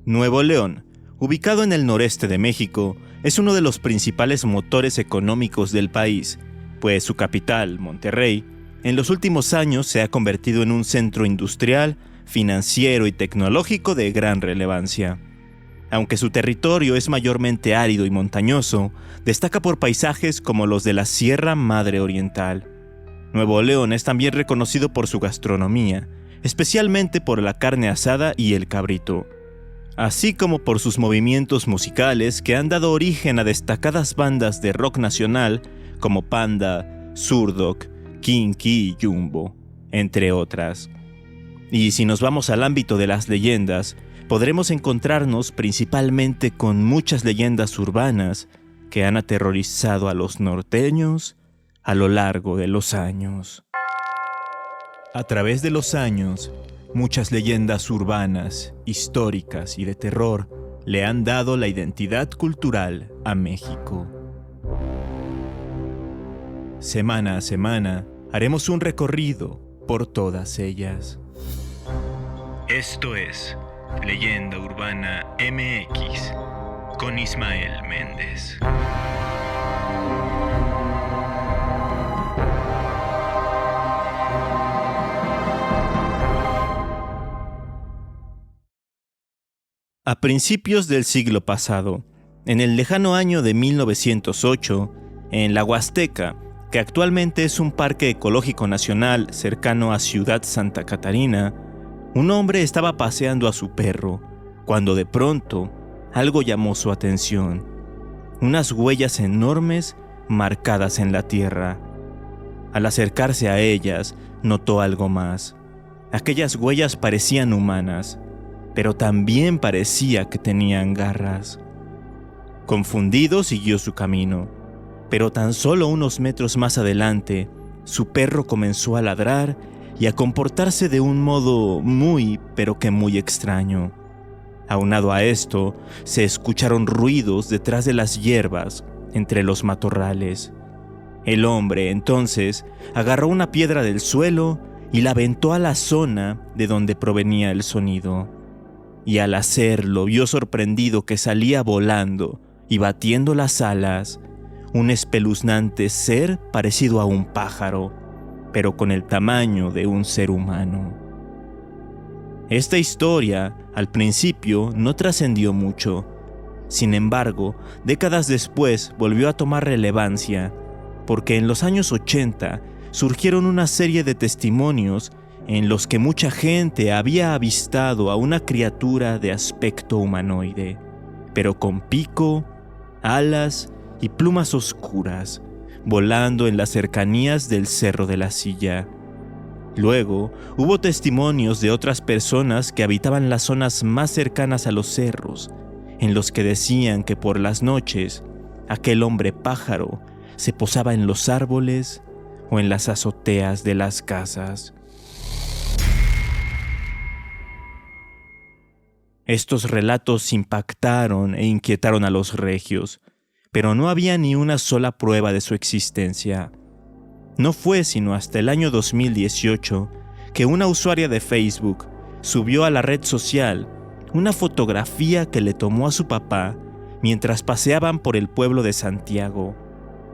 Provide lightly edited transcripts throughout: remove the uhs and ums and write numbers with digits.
Nuevo León, ubicado en el noreste de México, es uno de los principales motores económicos del país, pues su capital, Monterrey, en los últimos años se ha convertido en un centro industrial, financiero y tecnológico de gran relevancia. Aunque su territorio es mayormente árido y montañoso, destaca por paisajes como los de la Sierra Madre Oriental. Nuevo León es también reconocido por su gastronomía, especialmente por la carne asada y el cabrito, así como por sus movimientos musicales que han dado origen a destacadas bandas de rock nacional como Panda, Zurdok, Kinky y Jumbo, entre otras. Y si nos vamos al ámbito de las leyendas, podremos encontrarnos principalmente con muchas leyendas urbanas que han aterrorizado a los norteños a lo largo de los años. A través de los años, muchas leyendas urbanas, históricas y de terror le han dado la identidad cultural a México. Semana a semana, haremos un recorrido por todas ellas. Esto es Leyenda Urbana MX con Ismael Méndez. A principios del siglo pasado, en el lejano año de 1908, en la Huasteca, que actualmente es un parque ecológico nacional cercano a Ciudad Santa Catarina, un hombre estaba paseando a su perro, cuando de pronto algo llamó su atención. Unas huellas enormes marcadas en la tierra. Al acercarse a ellas, notó algo más. Aquellas huellas parecían humanas, pero también parecía que tenían garras. Confundido, siguió su camino, pero tan solo unos metros más adelante, su perro comenzó a ladrar y a comportarse de un modo muy, pero que muy extraño. Aunado a esto, se escucharon ruidos detrás de las hierbas, entre los matorrales. El hombre, entonces, agarró una piedra del suelo y la aventó a la zona de donde provenía el sonido. Y al hacerlo, vio sorprendido que salía volando y batiendo las alas un espeluznante ser parecido a un pájaro, pero con el tamaño de un ser humano. Esta historia, al principio, no trascendió mucho. Sin embargo, décadas después volvió a tomar relevancia, porque en los años 80 surgieron una serie de testimonios en los que mucha gente había avistado a una criatura de aspecto humanoide, pero con pico, alas y plumas oscuras, volando en las cercanías del Cerro de la Silla. Luego, hubo testimonios de otras personas que habitaban las zonas más cercanas a los cerros, en los que decían que por las noches, aquel hombre pájaro se posaba en los árboles o en las azoteas de las casas. Estos relatos impactaron e inquietaron a los regios, pero no había ni una sola prueba de su existencia. No fue sino hasta el año 2018 que una usuaria de Facebook subió a la red social una fotografía que le tomó a su papá mientras paseaban por el pueblo de Santiago,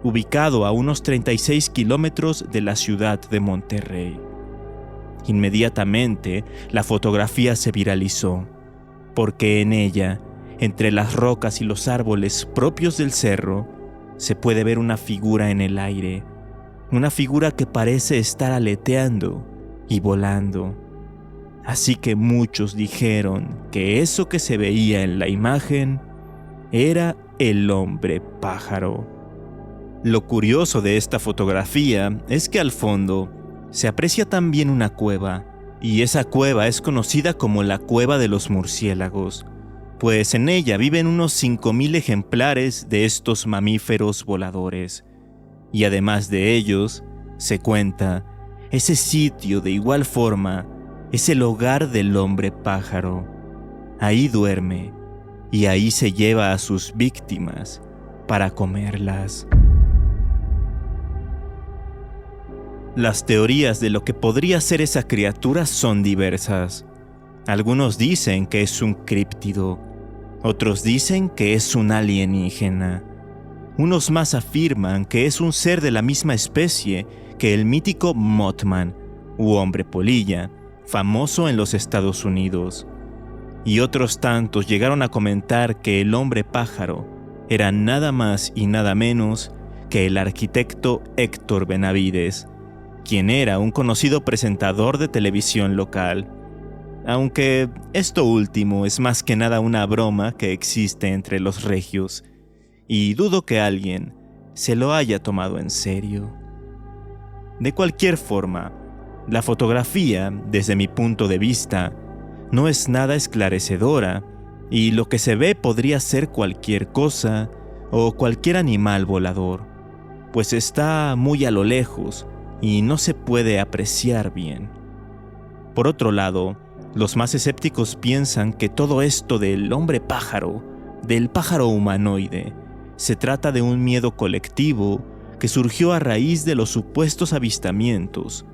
ubicado a unos 36 kilómetros de la ciudad de Monterrey. Inmediatamente, la fotografía se viralizó, porque en ella, entre las rocas y los árboles propios del cerro, se puede ver una figura en el aire, una figura que parece estar aleteando y volando. Así que muchos dijeron que eso que se veía en la imagen era el hombre pájaro. Lo curioso de esta fotografía es que al fondo se aprecia también una cueva, y esa cueva es conocida como la Cueva de los Murciélagos, pues en ella viven unos 5,000 ejemplares de estos mamíferos voladores. Y además de ellos, se cuenta, ese sitio de igual forma es el hogar del hombre pájaro. Ahí duerme y ahí se lleva a sus víctimas para comerlas. Las teorías de lo que podría ser esa criatura son diversas. Algunos dicen que es un críptido, otros dicen que es un alienígena. Unos más afirman que es un ser de la misma especie que el mítico Mothman, u hombre polilla, famoso en los Estados Unidos. Y otros tantos llegaron a comentar que el hombre pájaro era nada más y nada menos que el arquitecto Héctor Benavides, quien era un conocido presentador de televisión local. Aunque esto último es más que nada una broma que existe entre los regios, y dudo que alguien se lo haya tomado en serio. De cualquier forma, la fotografía, desde mi punto de vista, no es nada esclarecedora, y lo que se ve podría ser cualquier cosa o cualquier animal volador, pues está muy a lo lejos y no se puede apreciar bien. Por otro lado, los más escépticos piensan que todo esto del hombre pájaro, del pájaro humanoide, se trata de un miedo colectivo que surgió a raíz de los supuestos avistamientos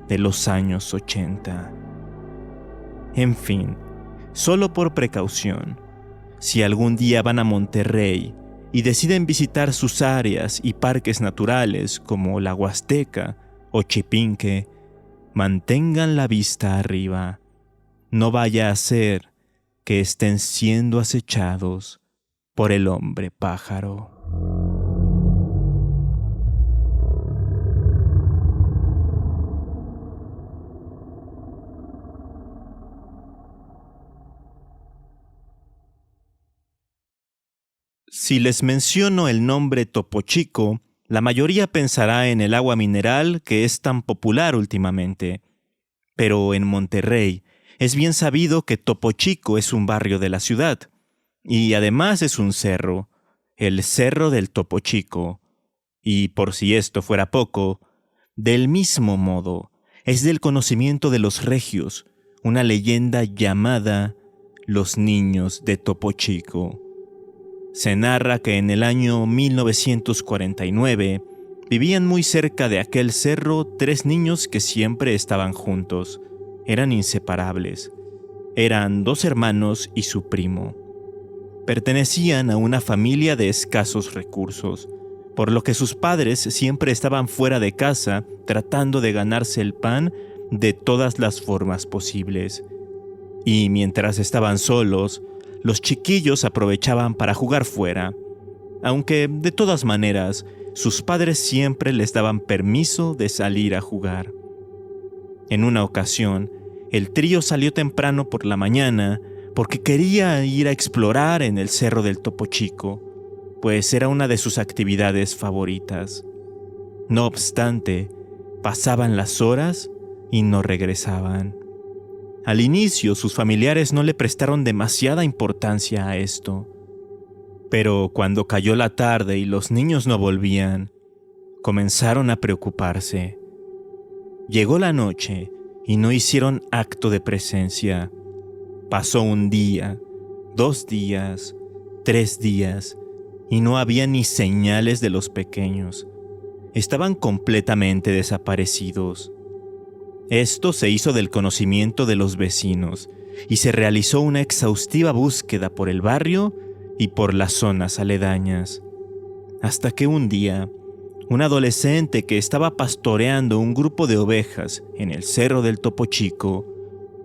de los años 80. En fin, solo por precaución, si algún día van a Monterrey y deciden visitar sus áreas y parques naturales como la Huasteca o Chipinque, mantengan la vista arriba. No vaya a ser que estén siendo acechados por el hombre pájaro. Si les menciono el nombre Topo Chico, la mayoría pensará en el agua mineral que es tan popular últimamente. Pero en Monterrey es bien sabido que Topo Chico es un barrio de la ciudad, y además es un cerro, el Cerro del Topo Chico. Y por si esto fuera poco, del mismo modo, es del conocimiento de los regios una leyenda llamada Los Niños de Topo Chico. Se narra que en el año 1949 vivían muy cerca de aquel cerro 3 niños que siempre estaban juntos. Eran inseparables. Eran 2 hermanos y su primo. Pertenecían a una familia de escasos recursos, por lo que sus padres siempre estaban fuera de casa tratando de ganarse el pan de todas las formas posibles. Y mientras estaban solos, los chiquillos aprovechaban para jugar fuera, aunque de todas maneras sus padres siempre les daban permiso de salir a jugar. En una ocasión, el trío salió temprano por la mañana porque quería ir a explorar en el Cerro del Topo Chico, pues era una de sus actividades favoritas. No obstante, pasaban las horas y no regresaban. Al inicio, sus familiares no le prestaron demasiada importancia a esto. Pero cuando cayó la tarde y los niños no volvían, comenzaron a preocuparse. Llegó la noche y no hicieron acto de presencia. Pasó un día, 2 días, 3 días, y no había ni señales de los pequeños. Estaban completamente desaparecidos. Esto se hizo del conocimiento de los vecinos y se realizó una exhaustiva búsqueda por el barrio y por las zonas aledañas. Hasta que un día, un adolescente que estaba pastoreando un grupo de ovejas en el Cerro del Topo Chico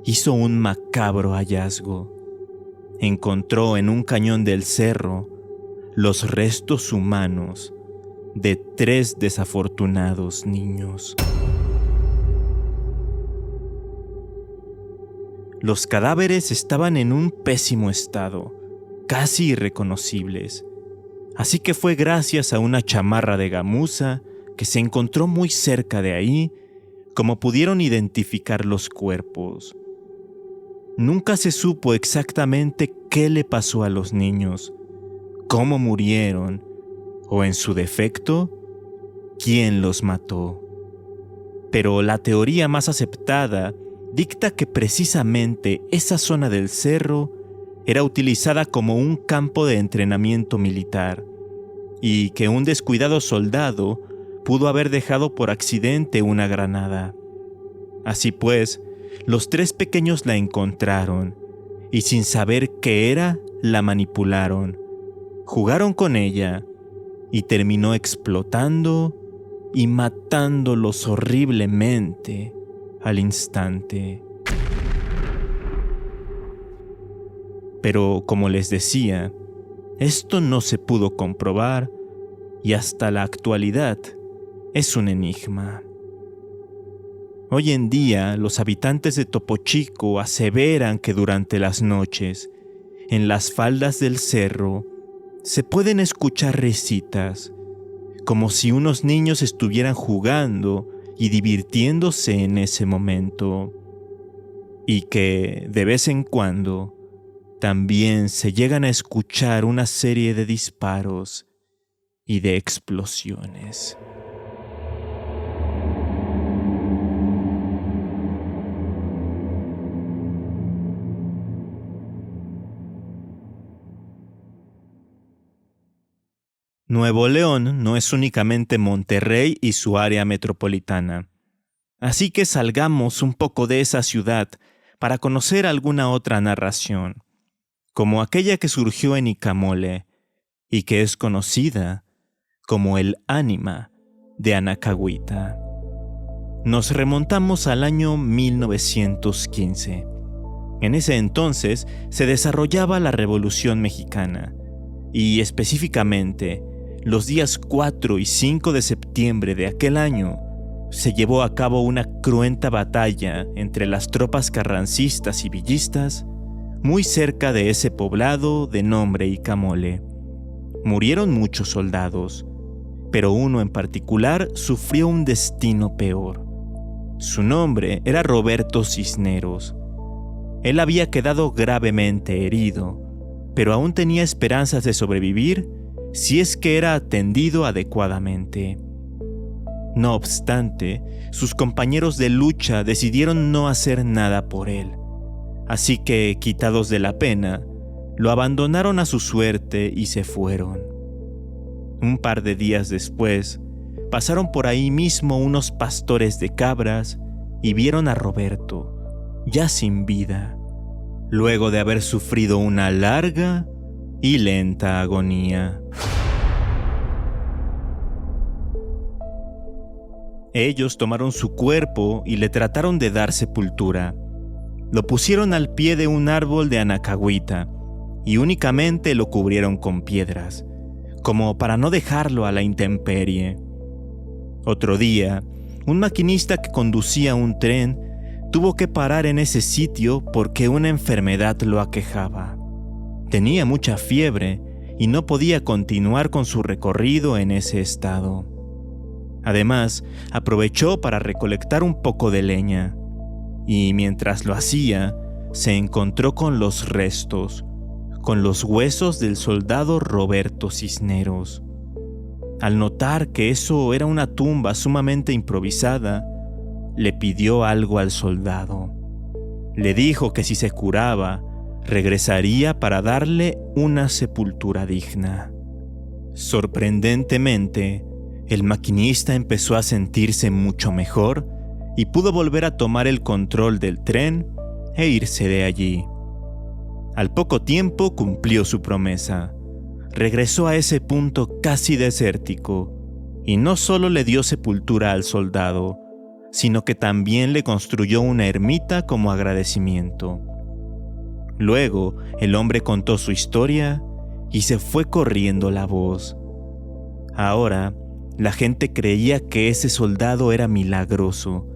hizo un macabro hallazgo. Encontró en un cañón del cerro los restos humanos de 3 desafortunados niños. Los cadáveres estaban en un pésimo estado, casi irreconocibles. Así que fue gracias a una chamarra de gamuza que se encontró muy cerca de ahí como pudieron identificar los cuerpos. Nunca se supo exactamente qué le pasó a los niños, cómo murieron, o en su defecto, quién los mató. Pero la teoría más aceptada dicta que precisamente esa zona del cerro era utilizada como un campo de entrenamiento militar y que un descuidado soldado pudo haber dejado por accidente una granada. Así pues, los 3 pequeños la encontraron y sin saber qué era, la manipularon. Jugaron con ella y terminó explotando y matándolos horriblemente al instante. Pero como les decía, esto no se pudo comprobar y hasta la actualidad es un enigma. Hoy en día, los habitantes de Topo Chico aseveran que durante las noches, en las faldas del cerro, se pueden escuchar risitas, como si unos niños estuvieran jugando y divirtiéndose en ese momento, y que, de vez en cuando, también se llegan a escuchar una serie de disparos y de explosiones. Nuevo León no es únicamente Monterrey y su área metropolitana. Así que salgamos un poco de esa ciudad para conocer alguna otra narración, como aquella que surgió en Icamole y que es conocida como el ánima de Anacahuita. Nos remontamos al año 1915. En ese entonces se desarrollaba la Revolución Mexicana y específicamente los días 4 y 5 de septiembre de aquel año se llevó a cabo una cruenta batalla entre las tropas carrancistas y villistas muy cerca de ese poblado de nombre Icamole. Murieron muchos soldados, pero uno en particular sufrió un destino peor. Su nombre era Roberto Cisneros. Él había quedado gravemente herido, pero aún tenía esperanzas de sobrevivir si es que era atendido adecuadamente. No obstante, sus compañeros de lucha decidieron no hacer nada por él, así que, quitados de la pena, lo abandonaron a su suerte y se fueron. Un par de días después, pasaron por ahí mismo unos pastores de cabras y vieron a Roberto, ya sin vida, luego de haber sufrido una larga y lenta agonía. Ellos tomaron su cuerpo y le trataron de dar sepultura. Lo pusieron al pie de un árbol de Anacahuita y únicamente lo cubrieron con piedras, como para no dejarlo a la intemperie. Otro día, un maquinista que conducía un tren tuvo que parar en ese sitio porque una enfermedad lo aquejaba. Tenía mucha fiebre y no podía continuar con su recorrido en ese estado. Además, aprovechó para recolectar un poco de leña, y mientras lo hacía, se encontró con los restos, con los huesos del soldado Roberto Cisneros. Al notar que eso era una tumba sumamente improvisada, le pidió algo al soldado. Le dijo que si se curaba, regresaría para darle una sepultura digna. Sorprendentemente, el maquinista empezó a sentirse mucho mejor y pudo volver a tomar el control del tren e irse de allí. Al poco tiempo cumplió su promesa. Regresó a ese punto casi desértico y no solo le dio sepultura al soldado, sino que también le construyó una ermita como agradecimiento. Luego, el hombre contó su historia y se fue corriendo la voz. Ahora, la gente creía que ese soldado era milagroso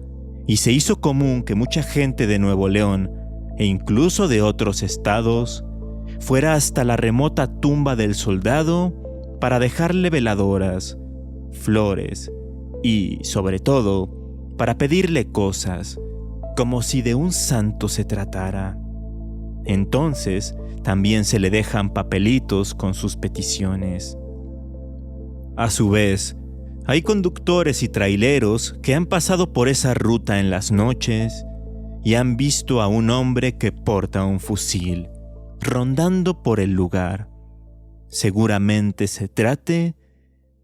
y se hizo común que mucha gente de Nuevo León e incluso de otros estados fuera hasta la remota tumba del soldado para dejarle veladoras, flores y, sobre todo, para pedirle cosas, como si de un santo se tratara. Entonces, también se le dejan papelitos con sus peticiones. A su vez, hay conductores y traileros que han pasado por esa ruta en las noches y han visto a un hombre que porta un fusil, rondando por el lugar. Seguramente se trate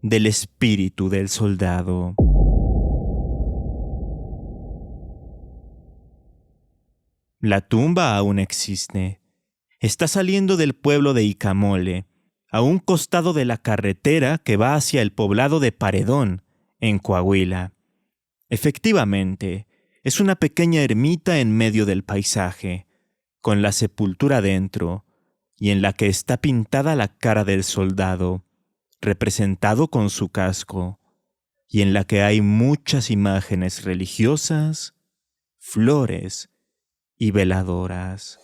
del espíritu del soldado. La tumba aún existe. Está saliendo del pueblo de Icamole, a un costado de la carretera que va hacia el poblado de Paredón, en Coahuila. Efectivamente, es una pequeña ermita en medio del paisaje, con la sepultura dentro, y en la que está pintada la cara del soldado, representado con su casco, y en la que hay muchas imágenes religiosas, flores y veladoras.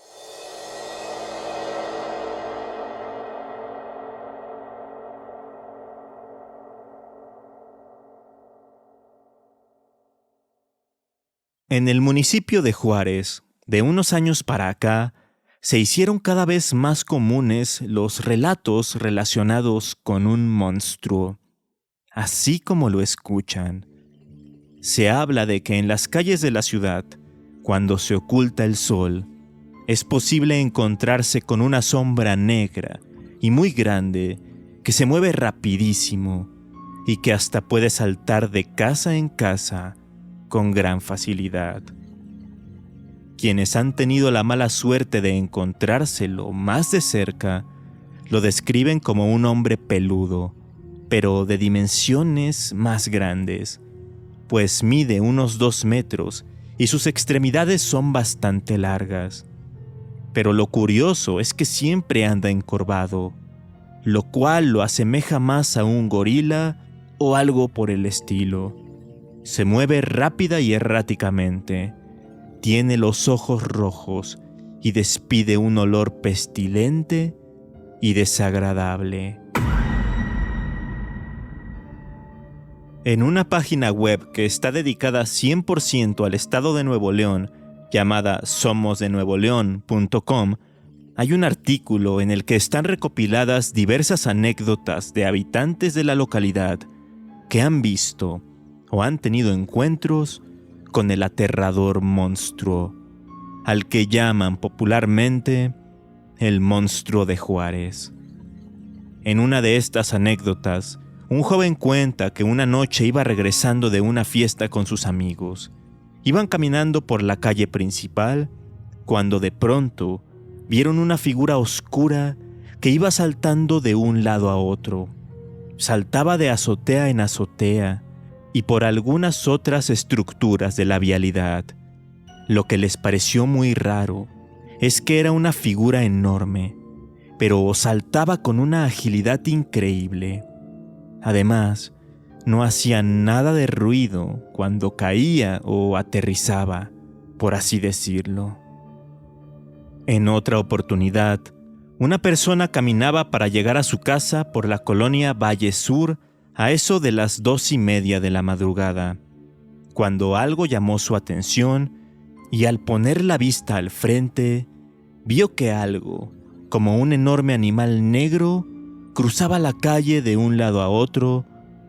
En el municipio de Juárez, de unos años para acá, se hicieron cada vez más comunes los relatos relacionados con un monstruo, así como lo escuchan. Se habla de que en las calles de la ciudad, cuando se oculta el sol, es posible encontrarse con una sombra negra y muy grande que se mueve rapidísimo y que hasta puede saltar de casa en casa con gran facilidad. Quienes han tenido la mala suerte de encontrárselo más de cerca, lo describen como un hombre peludo, pero de dimensiones más grandes, pues mide unos 2 metros y sus extremidades son bastante largas. Pero lo curioso es que siempre anda encorvado, lo cual lo asemeja más a un gorila o algo por el estilo. Se mueve rápida y erráticamente, tiene los ojos rojos y despide un olor pestilente y desagradable. En una página web que está dedicada 100% al estado de Nuevo León, llamada somosdenuevoleón.com, hay un artículo en el que están recopiladas diversas anécdotas de habitantes de la localidad que han visto o han tenido encuentros con el aterrador monstruo, al que llaman popularmente el monstruo de Juárez. En una de estas anécdotas, un joven cuenta que una noche iba regresando de una fiesta con sus amigos. Iban caminando por la calle principal cuando de pronto vieron una figura oscura que iba saltando de un lado a otro. Saltaba de azotea en azotea y por algunas otras estructuras de la vialidad. Lo que les pareció muy raro es que era una figura enorme, pero saltaba con una agilidad increíble. Además, no hacía nada de ruido cuando caía o aterrizaba, por así decirlo. En otra oportunidad, una persona caminaba para llegar a su casa por la colonia Valle Sur a eso de las 2:30 de la madrugada, cuando algo llamó su atención y al poner la vista al frente, vio que algo, como un enorme animal negro, cruzaba la calle de un lado a otro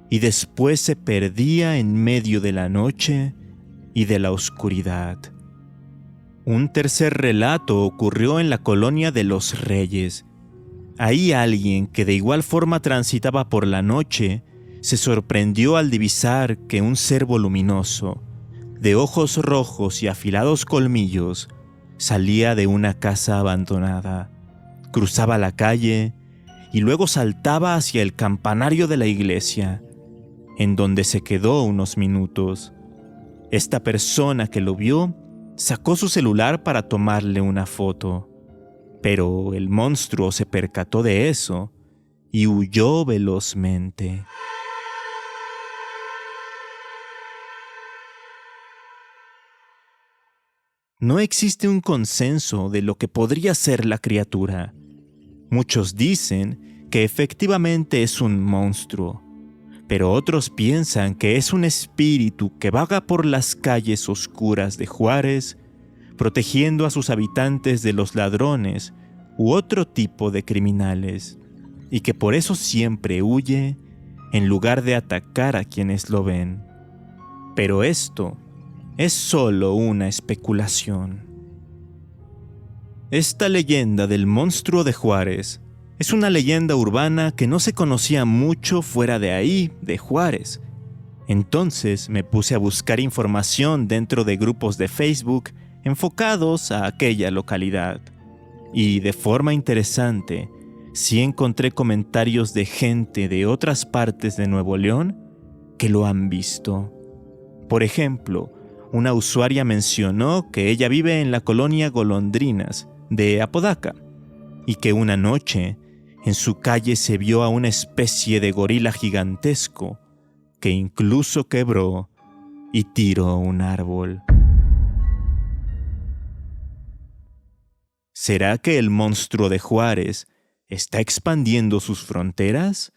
y después se perdía en medio de la noche y de la oscuridad. Un tercer relato ocurrió en la colonia de Los Reyes. Ahí alguien que de igual forma transitaba por la noche se sorprendió al divisar que un ser voluminoso, de ojos rojos y afilados colmillos, salía de una casa abandonada, cruzaba la calle y luego saltaba hacia el campanario de la iglesia, en donde se quedó unos minutos. Esta persona que lo vio sacó su celular para tomarle una foto, pero el monstruo se percató de eso y huyó velozmente. No existe un consenso de lo que podría ser la criatura. Muchos dicen que efectivamente es un monstruo, pero otros piensan que es un espíritu que vaga por las calles oscuras de Juárez, protegiendo a sus habitantes de los ladrones u otro tipo de criminales, y que por eso siempre huye en lugar de atacar a quienes lo ven. Pero esto es solo una especulación. Esta leyenda del monstruo de Juárez es una leyenda urbana que no se conocía mucho fuera de ahí, de Juárez. Entonces me puse a buscar información dentro de grupos de Facebook enfocados a aquella localidad. Y de forma interesante, sí encontré comentarios de gente de otras partes de Nuevo León que lo han visto. Por ejemplo, una usuaria mencionó que ella vive en la colonia Golondrinas de Apodaca y que una noche en su calle se vio a una especie de gorila gigantesco que incluso quebró y tiró un árbol. ¿Será que el monstruo de Juárez está expandiendo sus fronteras?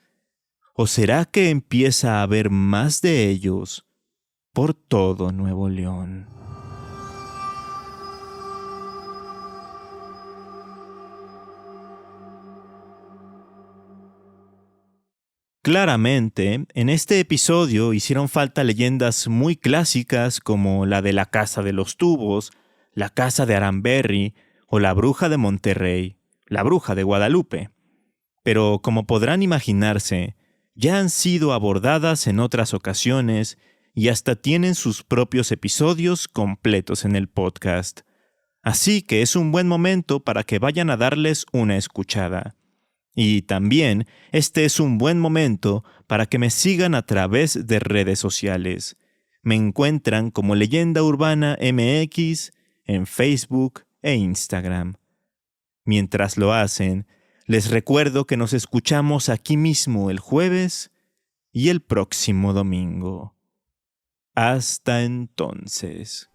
¿O será que empieza a haber más de ellos por todo Nuevo León? Claramente, en este episodio hicieron falta leyendas muy clásicas como la de la Casa de los Tubos, la Casa de Aramberry o la Bruja de Monterrey, la Bruja de Guadalupe. Pero como podrán imaginarse, ya han sido abordadas en otras ocasiones y hasta tienen sus propios episodios completos en el podcast. Así que es un buen momento para que vayan a darles una escuchada. Y también este es un buen momento para que me sigan a través de redes sociales. Me encuentran como Leyenda Urbana MX en Facebook e Instagram. Mientras lo hacen, les recuerdo que nos escuchamos aquí mismo el jueves y el próximo domingo. Hasta entonces.